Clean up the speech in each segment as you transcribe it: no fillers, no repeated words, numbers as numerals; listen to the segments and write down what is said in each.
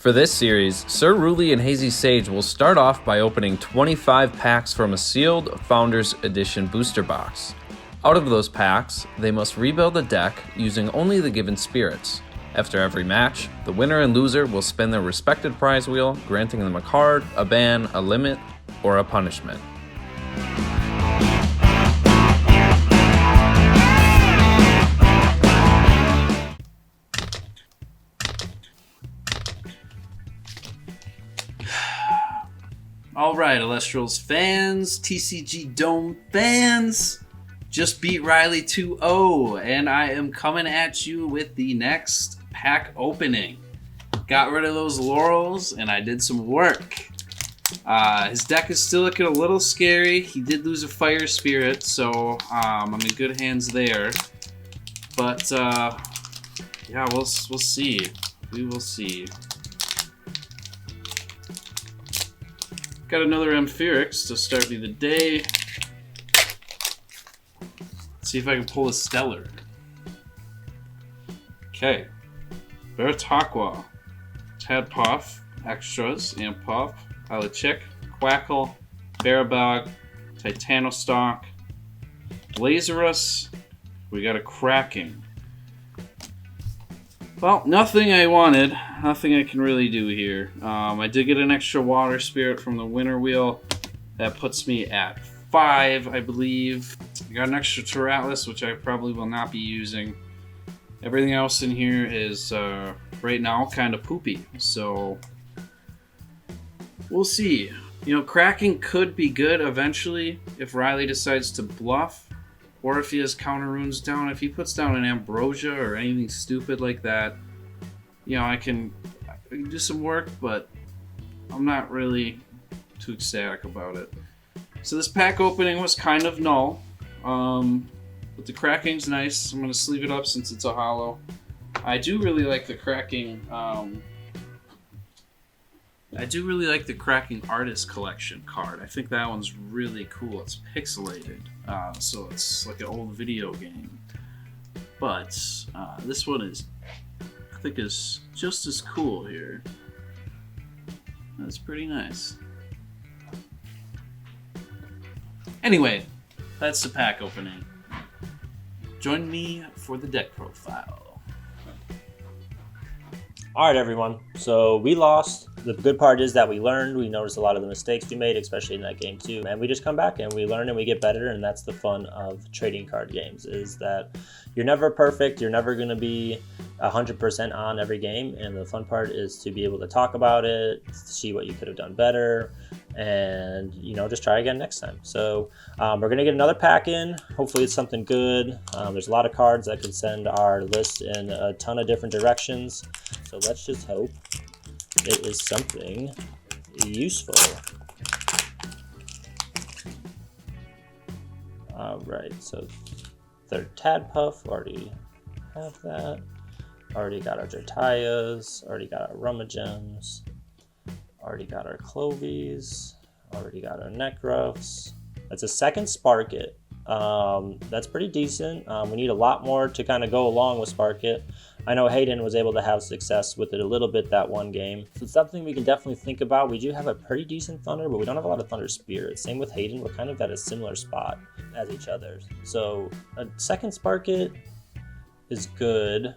For this series, Sir Ruli and Hazy Sage will start off by opening 25 packs from a sealed Founders Edition booster box. Out of those packs, they must rebuild a deck using only the given spirits. After every match, the winner and loser will spin their respected prize wheel, granting them a card, a ban, a limit, or a punishment. Alright, Elestrals fans, TCG Dome fans, just beat Riley 2-0, and I am coming at you with the next pack opening. Got rid of those laurels, and I did some work. His deck is still looking a little scary. He did lose a fire spirit, so I'm in good hands there. But, yeah, we'll see. We will see. Got another Amphirix to start me the day. Let's see if I can pull a Stellar. Okay. Veritaqua, Tadpuff, Extras, Ampuff, Pilochick, Quackle, Barabog, Titanostalk, Lazarus. We got a Cracking. Well, nothing I wanted. Nothing I can really do here. I did get an extra Water Spirit from the Winter Wheel. That puts me at 5, I believe. I got an extra Terratlus, which I probably will not be using. Everything else in here is, right now, kind of poopy. So, we'll see. You know, Cracking could be good eventually if Riley decides to bluff. Or if he has counter runes down. If he puts down an Ambrosia or anything stupid like that, you know, I can do some work, but I'm not really too ecstatic about it. So this pack opening was kind of null. But the Cracking's nice. I'm going to sleeve it up since it's a holo. I do really like the Cracking... I do really like the Cracking Artist Collection card. I think that one's really cool. It's pixelated, so it's like an old video game. But this one is, I think, is just as cool here. That's pretty nice. Anyway, that's the pack opening. Join me for the deck profile. Alright everyone, so we lost. The good part is that we learned. We noticed a lot of the mistakes we made, especially in that game too. And we just come back and we learn and we get better, and that's the fun of trading card games, is that you're never perfect. You're never going to be 100% on every game. And the fun part is to be able to talk about it, see what you could have done better, and, you know, just try again next time. So we're going to get another pack in. Hopefully it's something good. There's a lot of cards that can send our list in a ton of different directions. So let's just hope it is something useful. Alright, so third Tadpuff, already have that. Already got our Jotayas, already got our Rummagems, already got our Clovies, already got our Necruffs. That's a second Sparkit. That's pretty decent. We need a lot more to kind of go along with Sparkit. I know Hayden was able to have success with it a little bit that one game. So it's something we can definitely think about. We do have a pretty decent Thunder, but we don't have a lot of Thunder Spirits. Same with Hayden. We're kind of at a similar spot as each other. So a second Sparkit is good.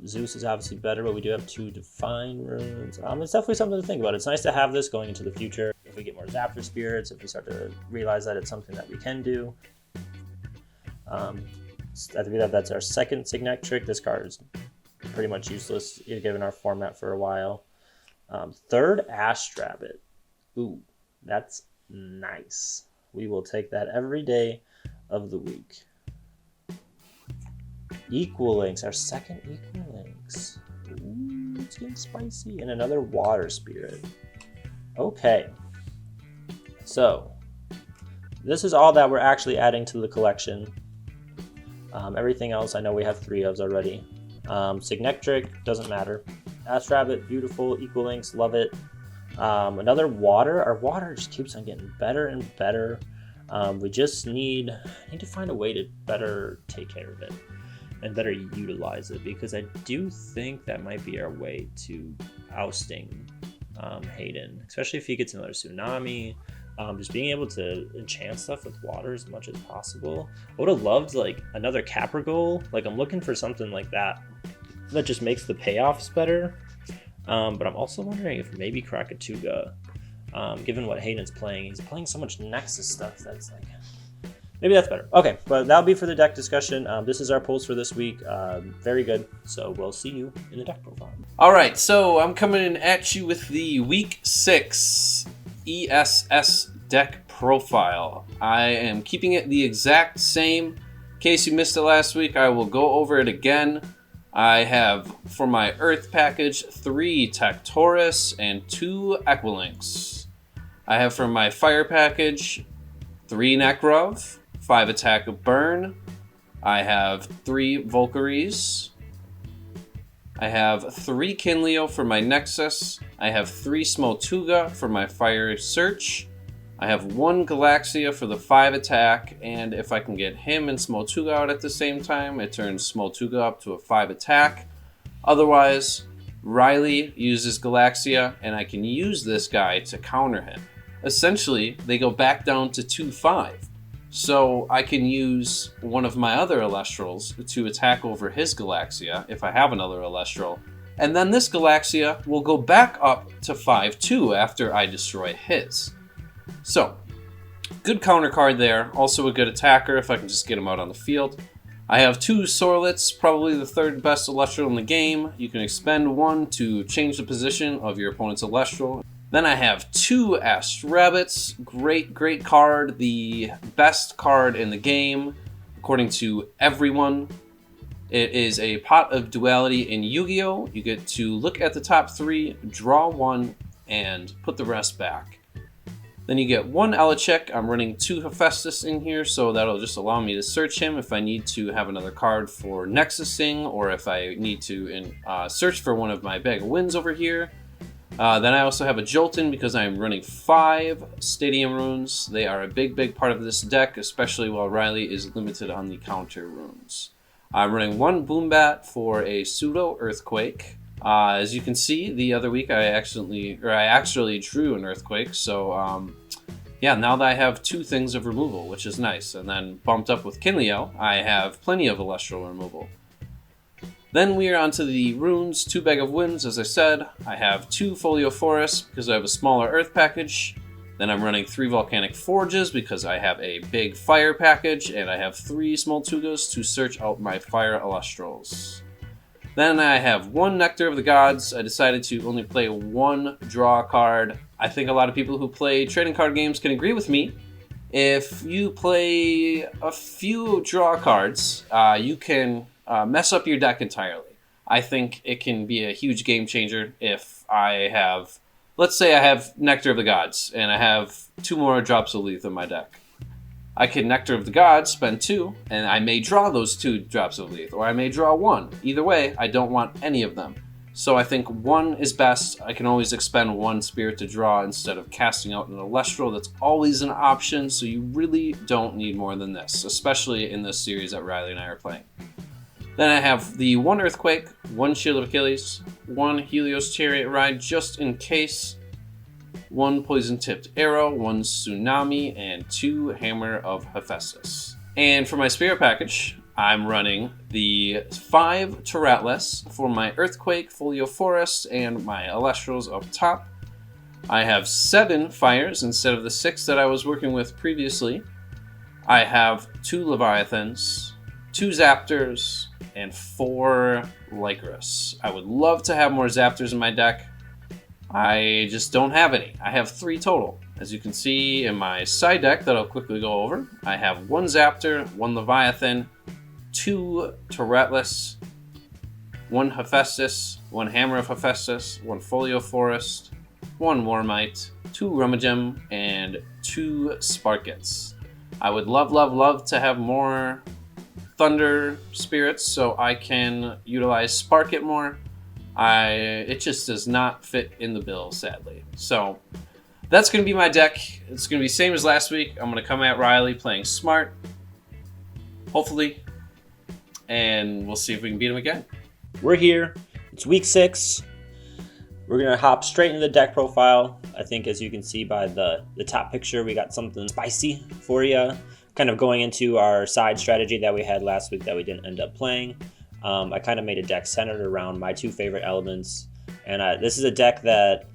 Zeus is obviously better, but we do have 2 Divine Runes. It's definitely something to think about. It's nice to have this going into the future. If we get more Zapper Spirits, if we start to realize that it's something that we can do. I believe that's our second Signectric. This card is pretty much useless given our format for a while. Third Astrabbit. Ooh, that's nice. We will take that every day of the week. Equalinks, our second Equalinks. Ooh, it's getting spicy. And another Water Spirit. Okay. So, this is all that we're actually adding to the collection. Everything else, I know we have 3 ofs already. Signectric, doesn't matter. Astrabbit, beautiful. Equalinks, love it. Another Water. Our Water just keeps on getting better and better. We just need to find a way to better take care of it. and better utilize it, because I do think that might be our way to ousting Hayden, especially if he gets another tsunami. Just being able to enchant stuff with water as much as possible. I would have loved like another Caprigoal. Like I'm looking for something like that just makes the payoffs better. But I'm also wondering if maybe Krakatuga, given what Hayden's playing, he's playing so much Nexus stuff that's like, maybe that's better. Okay, but that'll be for the deck discussion. This is our polls for this week. Very good. So we'll see you in the deck profile. All right, so I'm coming in at you with the Week 6 ESS deck profile. I am keeping it the exact same. In case you missed it last week, I will go over it again. I have, for my Earth package, 3 Tectorus and 2 Equilinks. I have for my Fire package, 3 Nekrov, 5 attack of Burn. I have 3 Valkyries. I have 3 Kinleo for my Nexus. I have 3 Smotuga for my Fire Search. I have 1 Galaxia for the 5 attack, and if I can get him and Smotuga out at the same time, it turns Smotuga up to a 5 attack. Otherwise, Riley uses Galaxia, and I can use this guy to counter him. Essentially, they go back down to 2-5. So I can use one of my other Elestrals to attack over his Galaxia, if I have another Elestral, and then this Galaxia will go back up to 5-2 after I destroy his. So, good counter card there. Also a good attacker if I can just get him out on the field. I have 2 Sorlets, probably the 3rd best Elestral in the game. You can expend 1 to change the position of your opponent's Elestral. Then I have 2 Ash Rabbits. Great card. The best card in the game, according to everyone. It is a pot of duality in Yu-Gi-Oh! You get to look at the top 3, draw 1, and put the rest back. Then you get 1 Elechek. I'm running 2 Hephaestus in here, so that'll just allow me to search him if I need to have another card for Nexusing, or if I need to search for one of my Bag of Winds over here. Then I also have a Jolton because I'm running 5 Stadium Runes. They are a big part of this deck, especially while Riley is limited on the counter runes. I'm running 1 Boombat for a pseudo Earthquake. As you can see, the other week I actually drew an Earthquake, so yeah, now that I have 2 things of removal, which is nice. And then bumped up with Kinleo, I have plenty of Elestral removal. Then we are onto the runes, 2 Bag of Winds, as I said. I have 2 Folio Forests because I have a smaller Earth package. Then I'm running 3 Volcanic Forges because I have a big Fire package, and I have 3 Smoltugas to search out my Fire Elestrals. Then I have 1 Nectar of the Gods. I decided to only play 1 draw card. I think a lot of people who play trading card games can agree with me. If you play a few draw cards, you can mess up your deck entirely. I think it can be a huge game changer if I have, let's say I have Nectar of the Gods, and I have 2 more Drops of Leaf in my deck. I can Nectar of the Gods, spend 2, and I may draw those 2 Drops of Leaf, or I may draw 1. Either way, I don't want any of them. So I think 1 is best. I can always expend 1 Spirit to draw instead of casting out an Elestral. That's always an option, so you really don't need more than this, especially in this series that Riley and I are playing. Then I have the 1 Earthquake, 1 Shield of Achilles, 1 Helios Chariot Ride just in case, 1 Poison Tipped Arrow, 1 Tsunami, and 2 Hammer of Hephaestus. And for my Spirit package, I'm running the 5 Taratless for my Earthquake, Folio Forest, and my Elestrals up top. I have 7 Fires instead of the 6 that I was working with previously. I have 2 Leviathans, 2 Zaptors, and 4 Lycurus. I would love to have more Zaptors in my deck. I just don't have any. I have 3 total. As you can see in my side deck that I'll quickly go over, I have 1 Zaptor, 1 Leviathan, 2 Taratless, 1 Hephaestus, 1 Hammer of Hephaestus, 1 Folio Forest, 1 Warmite, 2 Rummagem, and 2 Sparkets. I would love to have more Thunder Spirits so I can utilize Sparket more. It just does not fit in the bill, sadly. So that's going to be my deck. It's going to be same as last week. I'm going to come at Riley playing smart, hopefully. and we'll see if we can beat him again. We're here. It's week 6. We're going to hop straight into the deck profile. I think as you can see by the top picture, we got something spicy for you. Kind of going into our side strategy that we had last week that we didn't end up playing. I kind of made a deck centered around my 2 favorite elements. And this is a deck that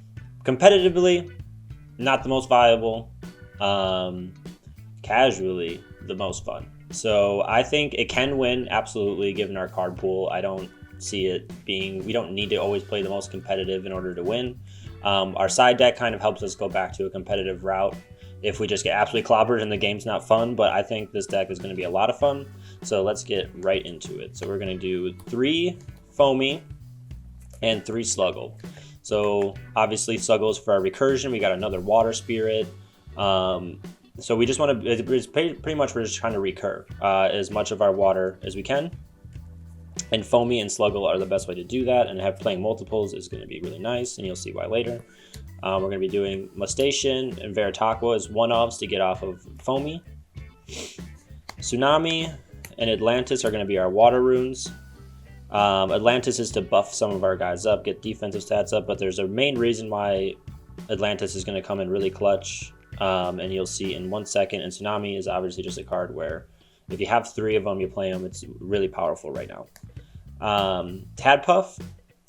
competitively, not the most viable. Casually, the most fun. So I think it can win, absolutely, given our card pool. I don't see it being, we don't need to always play the most competitive in order to win. Our side deck kind of helps us go back to a competitive route if we just get absolutely clobbered and the game's not fun, but I think this deck is going to be a lot of fun. So let's get right into it. So we're going to do 3 Foamy and 3 Sluggle. So obviously Sluggle is for our recursion. We got another Water Spirit. So we just want to, pretty much we're just trying to recur as much of our water as we can. And Foamy and Sluggle are the best way to do that, and playing multiples is going to be really nice, and you'll see why later. We're going to be doing Mustation and Veritaqua as one-ofs to get off of Foamy. Tsunami and Atlantis are going to be our water runes. Atlantis is to buff some of our guys up, get defensive stats up, but there's a main reason why Atlantis is going to come in really clutch, and you'll see in 1 second. And Tsunami is obviously just a card where if you have 3 of them, you play them. It's really powerful right now. Tadpuff.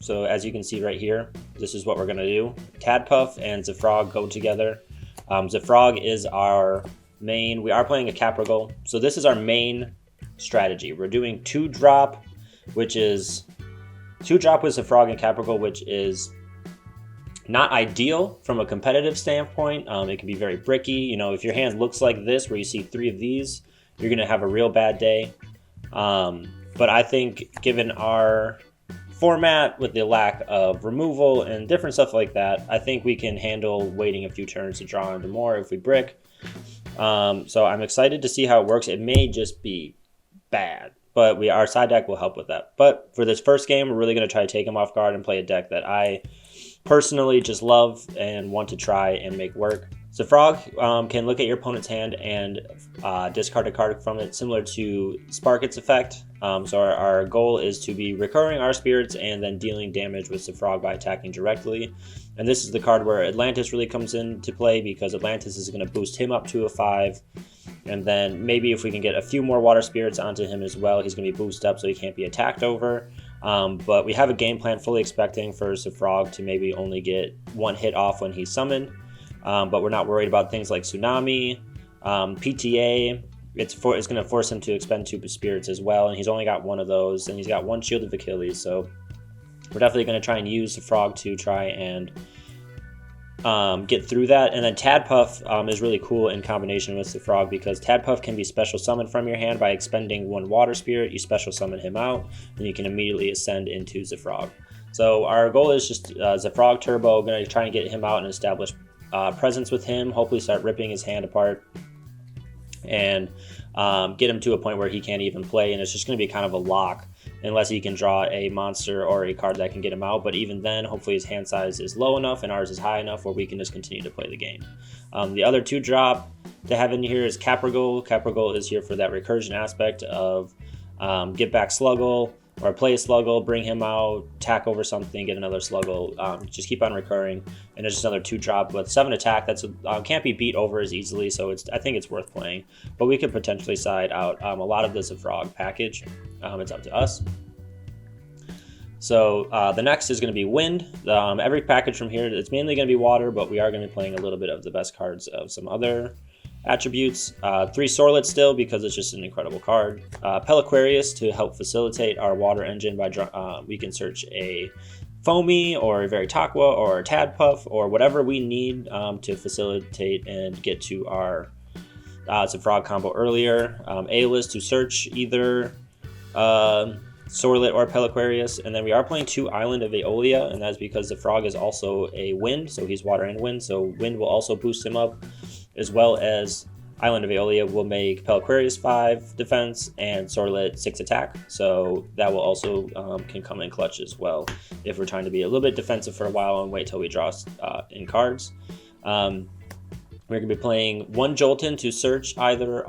So as you can see right here, this is what we're going to do. Tadpuff and Zefrog go together. Zefrog is our main. We are playing a Caprigal. So this is our main strategy. We're doing 2-drop, which is 2-drop with Zefrog and Caprigal, which is not ideal from a competitive standpoint. It can be very bricky. You know, if your hand looks like this, where you see 3 of these, you're going to have a real bad day. But I think given our format with the lack of removal and different stuff like that, I think we can handle waiting a few turns to draw into more if we brick. So I'm excited to see how it works. It may just be bad, but our side deck will help with that. But for this first game, we're really going to try to take him off guard and play a deck that I personally just love and want to try and make work. Zefrog can look at your opponent's hand and discard a card from it, similar to Sparket's effect. So our goal is to be recurring our spirits and then dealing damage with Zefrog by attacking directly. And this is the card where Atlantis really comes into play, because Atlantis is going to boost him up to a 5. And then maybe if we can get a few more water spirits onto him as well, he's going to be boosted up so he can't be attacked over. But we have a game plan fully expecting for Zefrog to maybe only get 1 hit off when he's summoned. But we're not worried about things like Tsunami, PTA. It's going to force him to expend 2 spirits as well, and he's only got 1 of those, and he's got 1 Shield of Achilles. So we're definitely going to try and use the Frog to try and get through that. And then Tadpuff is really cool in combination with the Frog, because Tadpuff can be special summoned from your hand by expending 1 Water Spirit. You special summon him out, and you can immediately ascend into Zefrog. So our goal is just Zefrog Turbo. Going to try and get him out and establish presence with him, hopefully start ripping his hand apart and get him to a point where he can't even play, and it's just going to be kind of a lock unless he can draw a monster or a card that can get him out. But even then, hopefully his hand size is low enough and ours is high enough where we can just continue to play the game. The other 2-drop to have in here is Caprigal. Caprigal is here for that recursion aspect of get back Sluggle, or play a Sluggle, bring him out, tack over something, get another Sluggle, just keep on recurring. And it's just another 2-drop with 7 attack. That's can't be beat over as easily, so I think it's worth playing. But we could potentially side out a lot of this Zefrog package. It's up to us. So the next is going to be Wind. Every package from here, it's mainly going to be water, but we are going to be playing a little bit of the best cards of some other attributes. 3 Sorlet still, because it's just an incredible card. Peliquarius to help facilitate our water engine by we can search a Foamy or a Veritaqua or a Tadpuff or whatever we need to facilitate and get to our Zefrog combo earlier. Aeolus to search either Sorlet or Peliquarius. And then we are playing 2 Island of Aeolia, and that's because the frog is also a wind, so he's water and wind, so wind will also boost him up, as well as Island of Aeolia will make Peliquarius 5 defense and Sorlet 6 attack, so that will also can come in clutch as well if we're trying to be a little bit defensive for a while and wait till we draw in cards. We're going to be playing 1 Jolton to search either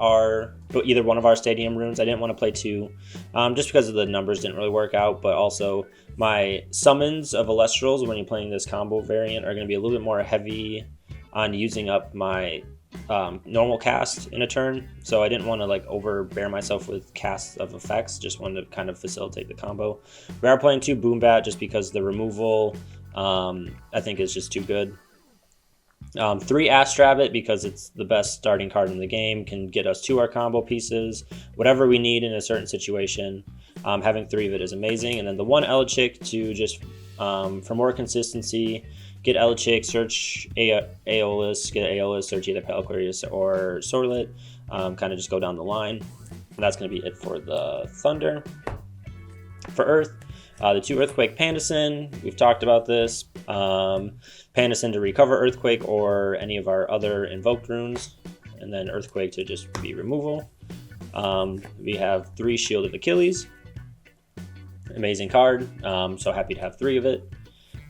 one of our stadium runes. I didn't want to play 2 just because of the numbers didn't really work out, but also my summons of Elestrals when you're playing this combo variant are going to be a little bit more heavy on using up my normal cast in a turn. So I didn't want to like overbear myself with casts of effects, just wanted to kind of facilitate the combo. We are playing 2 Boombat just because the removal I think is just too good. 3 Astrabbit because it's the best starting card in the game, can get us to our combo pieces, whatever we need in a certain situation. Having 3 of it is amazing. And then the 1 Elichick to just, for more consistency, get Elichick, search Aeolus, get Aeolus, search either Pelquarius or Sorlet, kind of just go down the line. And that's going to be it for the Thunder. For Earth, the 2 Earthquake Pandison, we've talked about this. Pandison to recover Earthquake or any of our other invoked runes, and then Earthquake to just be removal. We have 3 Shielded Achilles. Amazing card. So happy to have 3 of it.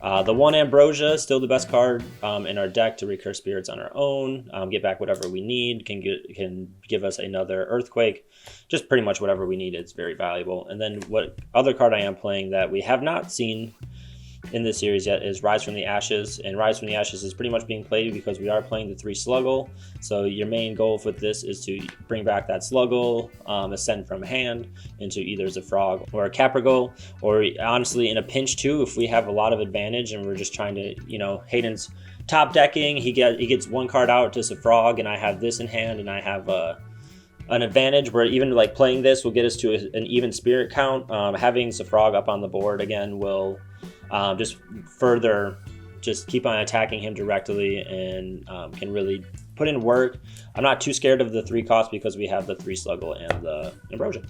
The 1 Ambrosia, still the best card in our deck to recur spirits on our own, get back whatever we need, can give us another Earthquake, just pretty much whatever we need. It's very valuable. And then what other card I am playing that we have not seen in this series yet is Rise from the Ashes, and Rise from the Ashes is pretty much being played because we are playing the 3 Sluggle. So your main goal with this is to bring back that Sluggle, ascend from hand into either a Frog or a Caprigal, or honestly in a pinch too, if we have a lot of advantage and we're just trying to, Hayden's top decking, he gets 1 card out to Frog, and I have this in hand, and I have an advantage where even like playing this will get us to an even spirit count. Having Frog up on the board again will just further just keep on attacking him directly, and can really put in work. I'm not too scared of the 3 cost because we have the 3 Sluggle and the Ambrosia.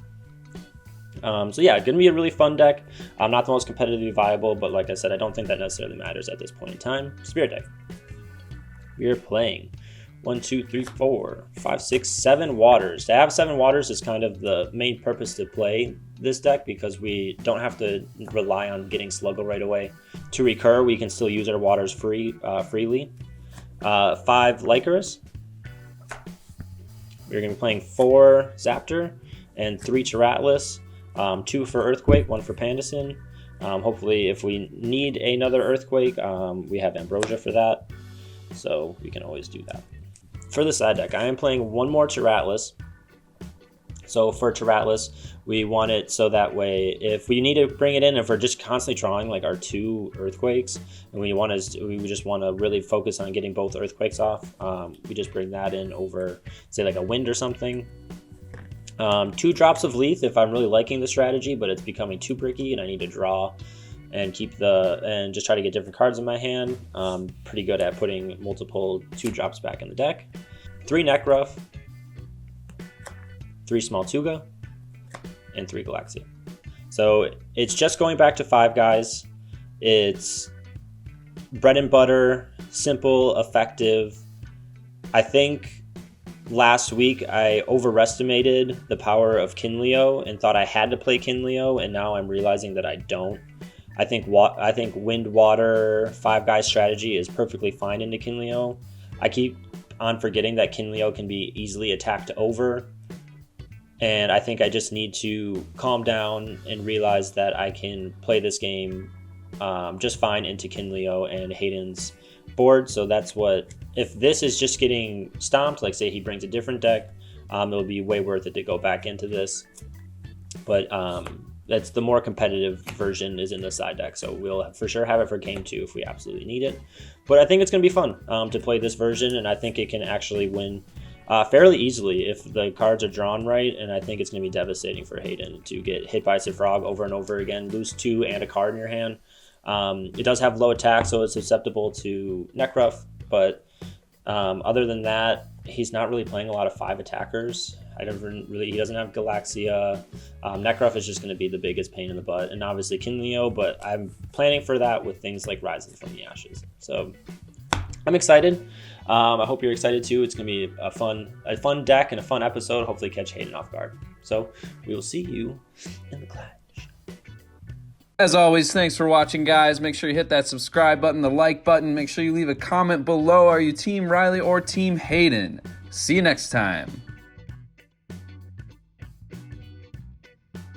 So yeah, going to be a really fun deck. Not the most competitively viable, but like I said, I don't think that necessarily matters at this point in time. Spirit deck. We are playing 1, 2, 3, 4, 5, 6, 7 waters. To have 7 waters is kind of the main purpose to play this deck because we don't have to rely on getting Sluggle right away. To recur, we can still use our waters freely. 5 Lycaris. We're going to be playing 4 Zaptor and 3 Chiratlas. 2 for Earthquake, 1 for Pandison. Hopefully, if we need another Earthquake, we have Ambrosia for that. So we can always do that. For the side deck, I am playing 1 more Chiratlas. So for Chiratlas, we want it so that way if we need to bring it in, if we're just constantly drawing like our 2 Earthquakes, and we just want to really focus on getting both Earthquakes off, we just bring that in over, say, like a Wind or something. 2 drops of Leaf if I'm really liking the strategy, but it's becoming too bricky and I need to draw and and just try to get different cards in my hand. Pretty good at putting multiple 2 drops back in the deck. 3 Nekruff, 3 Small Tuga, and 3 Galaxia. So it's just going back to 5 guys. It's bread and butter, simple, effective. I think last week I overestimated the power of Kinleo and thought I had to play Kinleo, and now I'm realizing that I don't. I think Wind Water 5 guy strategy is perfectly fine into Kinleo. I keep on forgetting that Kinleo can be easily attacked over, and I think I just need to calm down and realize that I can play this game just fine into Kinleo and Hayden's board. So that's what, if this is just getting stomped, like say he brings a different deck, it'll be way worth it to go back into this. But that's the more competitive version is in the side deck, so we'll for sure have it for game 2 if we absolutely need it. But I think it's going to be fun to play this version, and I think it can actually win fairly easily if the cards are drawn right, and I think it's going to be devastating for Hayden to get hit by Frog over and over again, lose 2 and a card in your hand. It does have low attack, so it's susceptible to Nekruff, but other than that, he's not really playing a lot of 5 attackers. He doesn't have Galaxia. Nekruff is just going to be the biggest pain in the butt, and obviously Kinleo, but I'm planning for that with things like Rising from the Ashes. So I'm excited. I hope you're excited too. It's going to be a fun deck and a fun episode. Hopefully catch Hayden off guard. So we will see you in the clash. As always, thanks for watching, guys. Make sure you hit that subscribe button, the like button. Make sure you leave a comment below. Are you Team Riley or Team Hayden? See you next time.